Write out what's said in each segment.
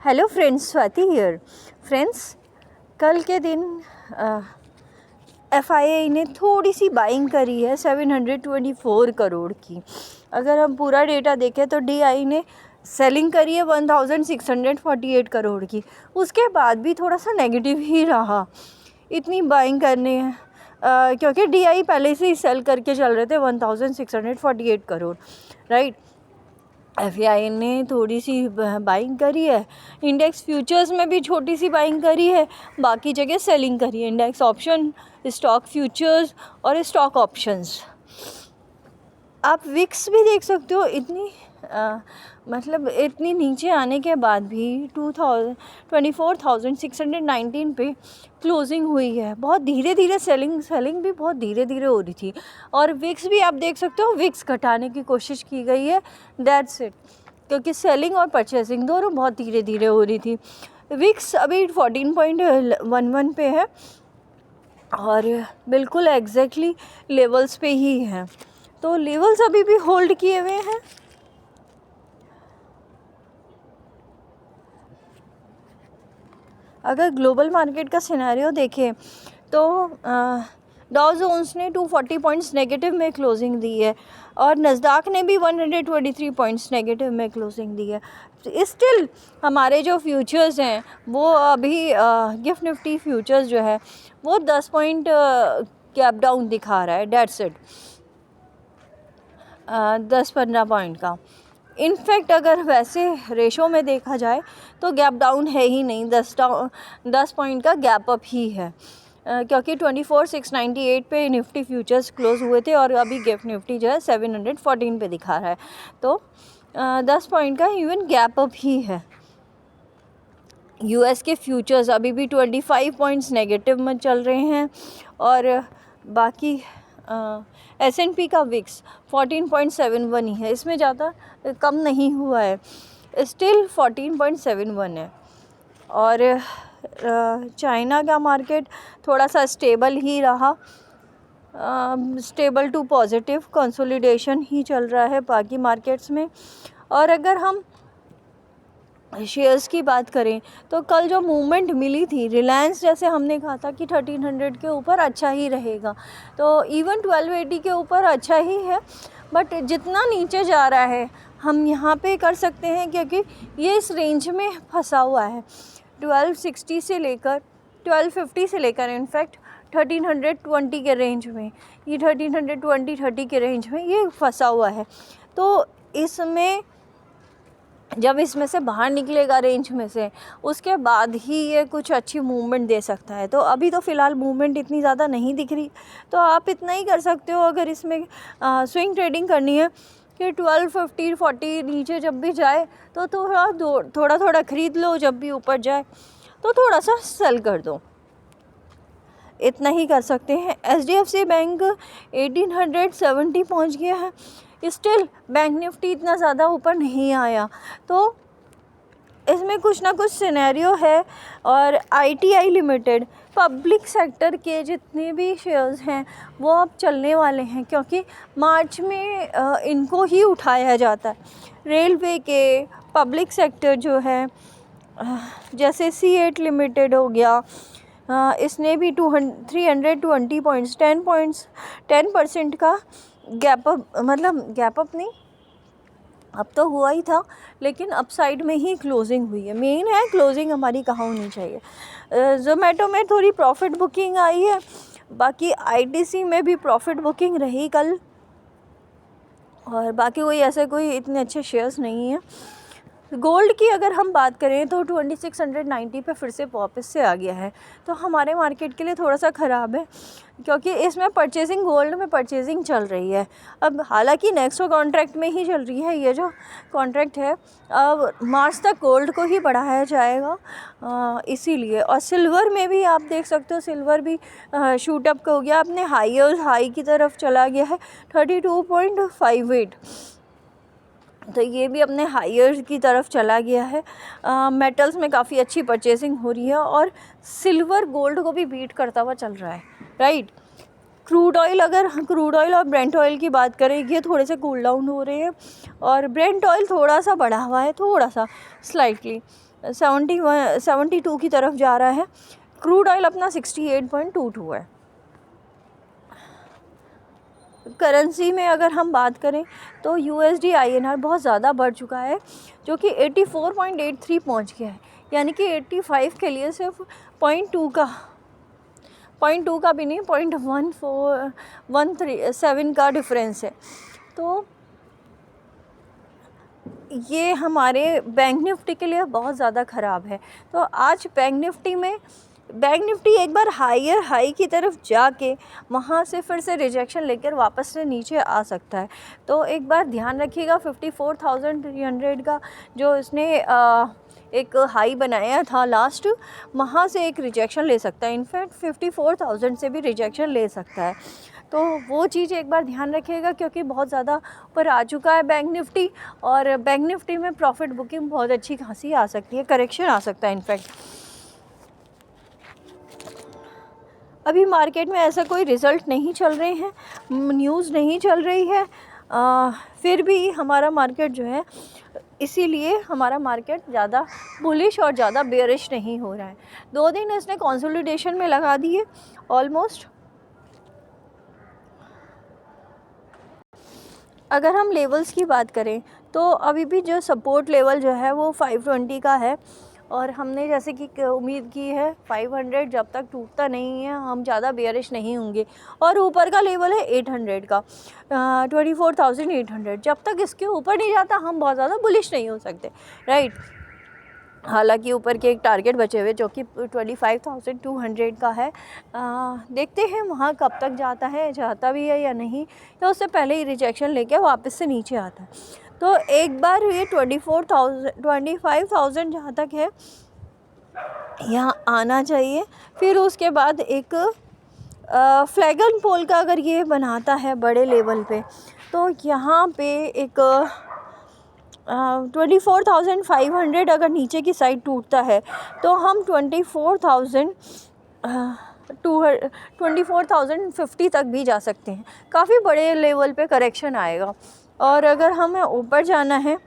Hello friends, Swati here. Friends, कल के दिन FII ने थोड़ी सी बाइंग करी है 724 करोड़ की। अगर हम पूरा डेटा देखें तो DI ने सेलिंग करी है 1648 करोड़ की। उसके बाद भी थोड़ा सा नेगेटिव ही रहा इतनी बाइंग करने क्योंकि DI पहले से ही सेल करके चल रहे थे 1648 करोड़, राइट। FII ने थोड़ी सी बाइंग करी है, इंडेक्स फ्यूचर्स में भी छोटी सी बाइंग करी है, बाकी जगह सेलिंग करी है। इंडेक्स ऑप्शन, स्टॉक फ्यूचर्स और स्टॉक ऑप्शंस। आप विक्स भी देख सकते हो, मतलब इतनी नीचे आने के बाद भी 24,619 पे क्लोजिंग हुई है। बहुत धीरे धीरे सेलिंग भी बहुत धीरे धीरे हो रही थी। और विक्स भी आप देख सकते हो, विक्स घटाने की कोशिश की गई है, दैट्स इट। क्योंकि सेलिंग और परचेसिंग दोनों बहुत धीरे धीरे हो रही थी। विक्स अभी 14.11 पे है और बिल्कुल एग्जैक्टली लेवल्स पे ही है, तो लेवल्स अभी भी होल्ड किए हुए हैं। अगर ग्लोबल मार्केट का सिनेरियो देखें तो डाउ जोन्स ने 240 पॉइंट्स नेगेटिव में क्लोजिंग दी है और नस्दाक ने भी 123 पॉइंट्स नेगेटिव में क्लोजिंग दी है। स्टिल हमारे जो फ्यूचर्स हैं वो अभी गिफ्ट निफ्टी फ्यूचर्स जो है वो 10 पॉइंट गैप डाउन दिखा रहा है, डेट्स इट। 10-15 पॉइंट का। इनफैक्ट अगर वैसे रेशो में देखा जाए तो गैप डाउन है ही नहीं, 10 पॉइंट का गैप अप ही है। क्योंकि 24,698 पे निफ्टी फ्यूचर्स क्लोज हुए थे और अभी गिफ्ट निफ्टी जो है 714 पे दिखा रहा है, तो 10 पॉइंट का इवन गैप अप ही है। US के फ्यूचर्स अभी भी 25 पॉइंट्स नेगेटिव में चल रहे हैं और बाकी S&P का विक्स 14.71 ही है, इसमें ज़्यादा कम नहीं हुआ है, स्टिल 14.71 है। और चाइना का मार्केट थोड़ा सा स्टेबल ही रहा, स्टेबल टू पॉजिटिव कंसोलिडेशन ही चल रहा है बाकी मार्केट्स में। और अगर हम शेयर्स की बात करें तो कल जो मूवमेंट मिली थी, रिलायंस जैसे हमने कहा था कि 1300 के ऊपर अच्छा ही रहेगा, तो इवन 1280 के ऊपर अच्छा ही है। बट जितना नीचे जा रहा है हम यहाँ पे कर सकते हैं क्योंकि ये इस रेंज में फंसा हुआ है, 1260 से लेकर 1250 से लेकर इनफैक्ट 1320 के रेंज में, ये 1320-30 के रेंज में ये फंसा हुआ है। तो इसमें जब इसमें से बाहर निकलेगा रेंज में से, उसके बाद ही ये कुछ अच्छी मूवमेंट दे सकता है। तो अभी तो फ़िलहाल मूवमेंट इतनी ज़्यादा नहीं दिख रही, तो आप इतना ही कर सकते हो अगर इसमें स्विंग ट्रेडिंग करनी है कि 1250-40 नीचे जब भी जाए तो थोड़ा थोड़ा ख़रीद लो, जब भी ऊपर जाए तो थोड़ा सा सेल कर दो, इतना ही कर सकते हैं। HDFC बैंक 1870 पहुँच गया है, स्टिल बैंक निफ्टी इतना ज़्यादा ऊपर नहीं आया, तो इसमें कुछ ना कुछ सिनेरियो है। और ITI लिमिटेड, पब्लिक सेक्टर के जितने भी शेयर्स हैं वो अब चलने वाले हैं क्योंकि मार्च में इनको ही उठाया जाता है। रेलवे के पब्लिक सेक्टर जो है जैसे C8 लिमिटेड हो गया, इसने भी 320 पॉइंट्स 10% का गैप अप, मतलब गैप अप नहीं, अब तो हुआ ही था लेकिन अपसाइड में ही क्लोजिंग हुई है। मेन है क्लोजिंग हमारी कहाँ होनी चाहिए। जोमेटो में थोड़ी प्रॉफिट बुकिंग आई है, बाकी ITC में भी प्रॉफिट बुकिंग रही कल, और बाकी कोई इतने अच्छे शेयर्स नहीं हैं। गोल्ड की अगर हम बात करें तो 2690 पे फिर से वापस से आ गया है, तो हमारे मार्केट के लिए थोड़ा सा ख़राब है क्योंकि इसमें गोल्ड में परचेजिंग चल रही है। अब हालांकि नेक्स्ट कॉन्ट्रैक्ट में ही चल रही है ये जो कॉन्ट्रैक्ट है, अब मार्च तक गोल्ड को ही बढ़ाया जाएगा, इसीलिए। और सिल्वर में भी आप देख सकते हो, सिल्वर भी शूट अप हो गया, अपने हाई की तरफ चला गया है 32.58, तो ये भी अपने हायर की तरफ चला गया है। मेटल्स में काफ़ी अच्छी परचेसिंग हो रही है और सिल्वर गोल्ड को भी बीट करता हुआ चल रहा है, राइट। क्रूड ऑयल और ब्रेंट ऑयल की बात करें, ये थोड़े से कूल डाउन हो रहे हैं और ब्रेंट ऑयल थोड़ा सा बढ़ा हुआ है, थोड़ा सा स्लाइटली, 72 की तरफ जा रहा है। क्रूड ऑयल अपना 68.22 है। करेंसी में अगर हम बात करें तो USD INR बहुत ज़्यादा बढ़ चुका है, जो कि 84.83 पहुंच गया है, यानी कि 85 के लिए सिर्फ 0.2 का भी नहीं, 0.147 का डिफरेंस है। तो ये हमारे बैंक निफ्टी के लिए बहुत ज़्यादा ख़राब है। तो आज बैंक निफ्टी एक बार हायर हाई की तरफ जाके वहाँ से फिर से रिजेक्शन लेकर वापस से नीचे आ सकता है। तो एक बार ध्यान रखिएगा, 54,300 का जो इसने एक हाई बनाया था लास्ट, वहाँ से एक रिजेक्शन ले सकता है। इनफैक्ट 54,000 से भी रिजेक्शन ले सकता है। तो वो चीज़ एक बार ध्यान रखिएगा, क्योंकि बहुत ज़्यादा ऊपर आ चुका है बैंक निफ्टी, और बैंक निफ्टी में प्रॉफिट बुकिंग बहुत अच्छी खासी आ सकती है, करेक्शन आ सकता है। इनफैक्ट अभी मार्केट में ऐसा कोई रिज़ल्ट नहीं चल रहे हैं, न्यूज़ नहीं चल रही है, फिर भी हमारा मार्केट जो है, इसीलिए हमारा मार्केट ज़्यादा बुलिश और ज़्यादा बेयरिश नहीं हो रहा है। 2 दिन इसने कंसोलिडेशन में लगा दिए ऑलमोस्ट। अगर हम लेवल्स की बात करें तो अभी भी जो सपोर्ट लेवल जो है वो 520 का है, और हमने जैसे कि उम्मीद की है 500 जब तक टूटता नहीं है हम ज़्यादा बेयरिश नहीं होंगे। और ऊपर का लेवल है 800 का, 24,800, जब तक इसके ऊपर नहीं जाता हम बहुत ज़्यादा बुलिश नहीं हो सकते, राइट। हालांकि ऊपर के एक टारगेट बचे हुए जो कि 25,200 का है। देखते हैं वहाँ कब तक जाता भी है या नहीं, या उससे पहले ही रिजेक्शन लेके वापस से नीचे आता है। तो एक बार ये 25,000 जहाँ तक है यहाँ आना चाहिए। फिर उसके बाद एक फ्लैगन पोल का अगर ये बनाता है बड़े लेवल पे, तो यहाँ पे एक 24,500 अगर नीचे की साइड टूटता है तो हम 24,050 तक भी जा सकते हैं। काफ़ी बड़े लेवल पे करेक्शन आएगा। और अगर हमें ऊपर जाना है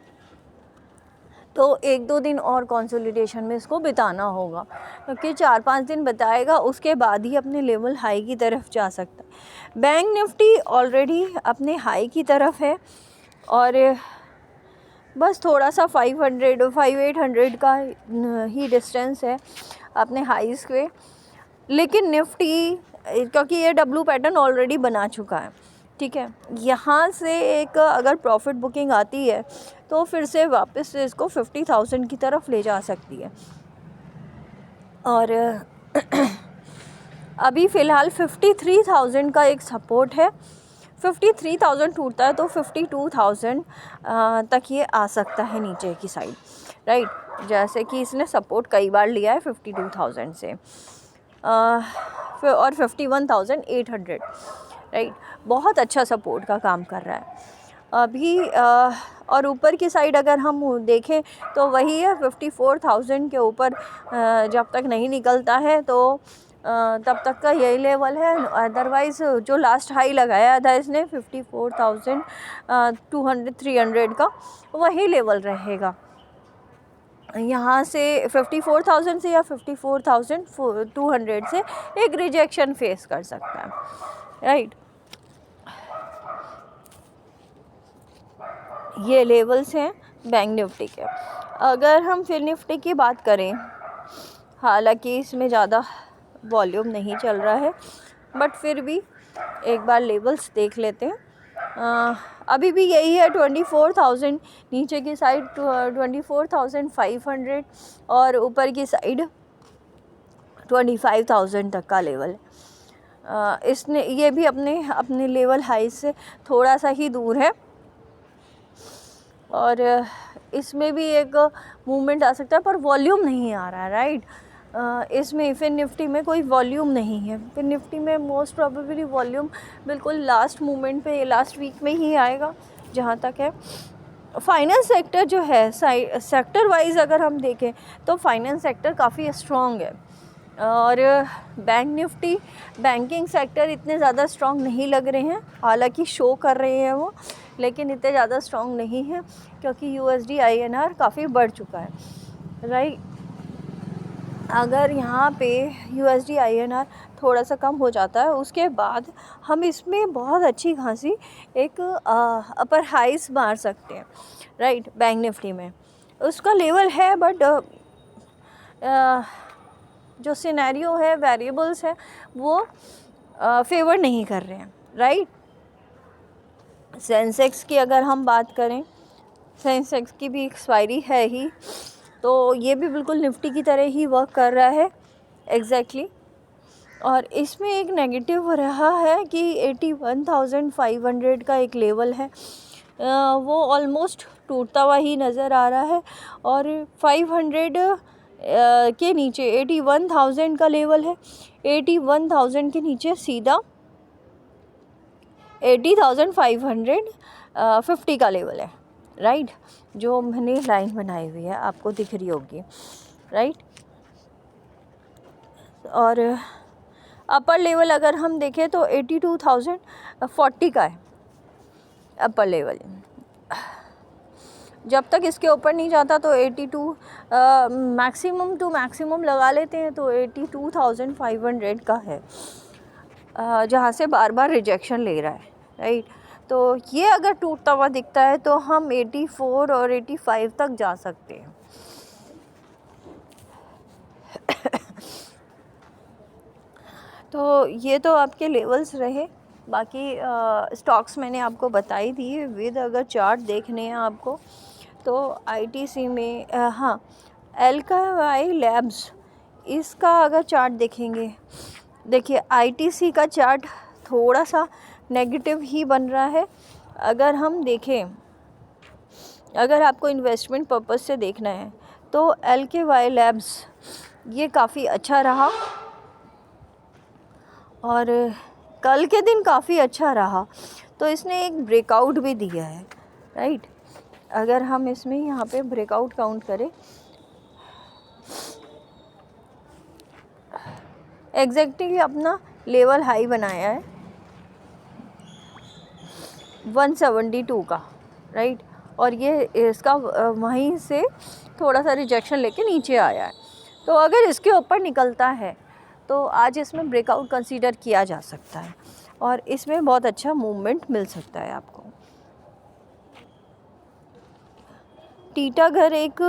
तो 1-2 दिन और कंसोलिडेशन में इसको बिताना होगा, क्योंकि 4-5 दिन बताएगा, उसके बाद ही अपने लेवल हाई की तरफ जा सकता है। बैंक निफ्टी ऑलरेडी अपने हाई की तरफ है, और बस थोड़ा सा 500-800 का ही डिस्टेंस है अपने हाईज़ के। लेकिन निफ्टी, क्योंकि ये डब्लू पैटर्न ऑलरेडी बना चुका है, ठीक है, यहाँ से एक अगर प्रॉफिट बुकिंग आती है तो फिर से वापस से इसको 50,000 की तरफ ले जा सकती है। और अभी फ़िलहाल 53,000 का एक सपोर्ट है। 53,000 टूटता है तो 52,000 तक ये आ सकता है नीचे की साइड, राइट। जैसे कि इसने सपोर्ट कई बार लिया है 52,000 से, और 51,800, राइट। बहुत अच्छा सपोर्ट का काम कर रहा है अभी। और ऊपर की साइड अगर हम देखें तो वही है 54,000 के ऊपर जब तक नहीं निकलता है तो तब तक का यही लेवल है। अदरवाइज़ जो लास्ट हाई लगाया था इसने 54,200-300 का, वही लेवल रहेगा। यहाँ से 54,000 से या 54,200 से एक रिजेक्शन फेस कर सकता है, राइट। ये लेवल्स हैं बैंक निफ्टी के। अगर हम फिर निफ्टी की बात करें, हालांकि इसमें ज़्यादा वॉल्यूम नहीं चल रहा है, बट फिर भी एक बार लेवल्स देख लेते हैं। अभी भी यही है 24,000 नीचे की साइड, 24,500 और ऊपर की साइड 25,000 तक का लेवल है। इसने ये भी अपने लेवल हाई से थोड़ा सा ही दूर है, और इसमें भी एक मूवमेंट आ सकता है, पर वॉल्यूम नहीं आ रहा है, राइट। इसमें फिर निफ्टी में कोई वॉल्यूम नहीं है। फिर निफ्टी में मोस्ट प्रोबेबली वॉल्यूम बिल्कुल लास्ट मूवमेंट पे, लास्ट वीक में ही आएगा जहाँ तक है। फाइनेंस सेक्टर जो है, सेक्टर वाइज अगर हम देखें तो फाइनेंस सेक्टर काफ़ी स्ट्रॉन्ग है, और बैंक निफ्टी, बैंकिंग सेक्टर इतने ज़्यादा स्ट्रॉन्ग नहीं लग रहे हैं। हालांकि शो कर रहे हैं वो, लेकिन इतने ज़्यादा स्ट्रॉन्ग नहीं है, क्योंकि USD INR काफ़ी बढ़ चुका है, राइट। अगर यहाँ पे USD INR थोड़ा सा कम हो जाता है, उसके बाद हम इसमें बहुत अच्छी खासी एक अपर हाइस मार सकते हैं, राइट, बैंक निफ्टी में उसका लेवल है। बट जो सिनेरियो है, वेरिएबल्स है, वो फेवर नहीं कर रहे हैं, राइट। सेंसेक्स की अगर हम बात करें, सेंसेक्स की भी एक्सपायरी है ही, तो ये भी बिल्कुल निफ्टी की तरह ही वर्क कर रहा है एग्जैक्टली। और इसमें एक नेगेटिव रहा है कि 81,500 का एक लेवल है, वो ऑलमोस्ट टूटता हुआ ही नज़र आ रहा है। और 500 के नीचे 81,000 का लेवल है, 81,000 के नीचे सीधा 80,550 का लेवल है, राइट। जो मैंने लाइन बनाई हुई है आपको दिख रही होगी, राइट। और अपर लेवल अगर हम देखें तो 82,040 का है अपर लेवल। जब तक इसके ऊपर नहीं जाता तो 82 मैक्सिमम टू मैक्सिमम लगा लेते हैं तो 82,500 का है, जहाँ से बार बार रिजेक्शन ले रहा है, राइट। तो ये अगर टूटता हुआ दिखता है तो हम 84 और 85 तक जा सकते हैं। तो ये तो आपके लेवल्स रहे। बाकी स्टॉक्स मैंने आपको बताई दी विद अगर चार्ट देखने हैं आपको तो ITC में हाँ, एल्कावाई लैब्स, इसका अगर चार्ट देखेंगे, देखिए ITC का चार्ट थोड़ा सा नेगेटिव ही बन रहा है। अगर हम देखें, अगर आपको इन्वेस्टमेंट पर्पस से देखना है तो एल्कावाई लैब्स ये काफ़ी अच्छा रहा और कल के दिन काफ़ी अच्छा रहा, तो इसने एक ब्रेकआउट भी दिया है, राइट। अगर हम इसमें यहाँ पे ब्रेकआउट काउंट करें, एग्जैक्टली अपना लेवल हाई बनाया है 172 का, राइट। और ये इसका वहीं से थोड़ा सा रिजेक्शन लेके नीचे आया है। तो अगर इसके ऊपर निकलता है तो आज इसमें ब्रेकआउट कंसीडर किया जा सकता है और इसमें बहुत अच्छा मूवमेंट मिल सकता है आपको। टीटागढ़ एक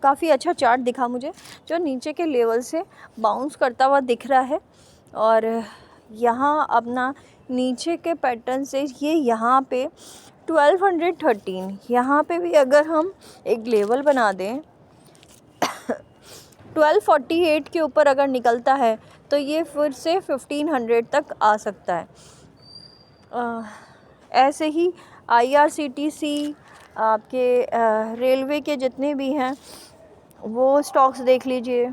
काफ़ी अच्छा चार्ट दिखा मुझे, जो नीचे के लेवल से बाउंस करता हुआ दिख रहा है और यहाँ अपना नीचे के पैटर्न से ये यहाँ पे 1213, यहाँ पे भी अगर हम एक लेवल बना दें 1248 के ऊपर अगर निकलता है तो ये फिर से 1500 तक आ सकता है। ऐसे ही IRCTC, आपके रेलवे के जितने भी हैं वो स्टॉक्स देख लीजिए,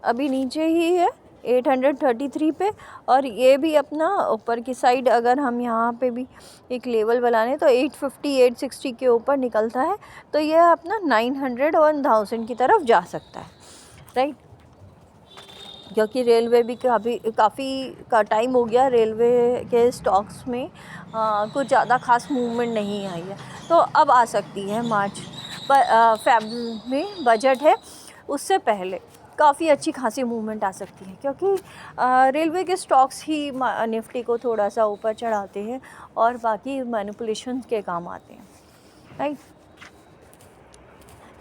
अभी नीचे ही है 833 पे। और ये भी अपना ऊपर की साइड अगर हम यहाँ पे भी एक लेवल बनाने तो 850 860 के ऊपर निकलता है तो ये अपना 900 और 1000 की तरफ जा सकता है, राइट। क्योंकि रेलवे भी काफ़ी का टाइम हो गया, रेलवे के स्टॉक्स में कुछ ज़्यादा खास मूवमेंट नहीं आई है, तो अब आ सकती है मार्च पर। फेब में बजट है, उससे पहले काफ़ी अच्छी खासी मूवमेंट आ सकती है, क्योंकि रेलवे के स्टॉक्स ही निफ्टी को थोड़ा सा ऊपर चढ़ाते हैं और बाकी मैनिपुलेशन के काम आते हैं, right.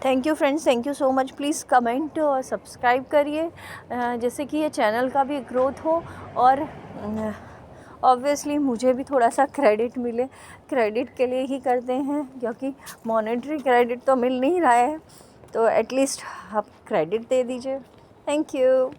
Thank you friends, thank you so much. Please comment और सब्सक्राइब करिए जिससे कि ये चैनल का भी ग्रोथ हो और ऑब्वियसली मुझे भी थोड़ा सा क्रेडिट मिले। क्रेडिट के लिए ही करते हैं, क्योंकि मॉनेटरी क्रेडिट तो मिल नहीं रहा है, तो एटलीस्ट आप क्रेडिट दे दीजिए। Thank you.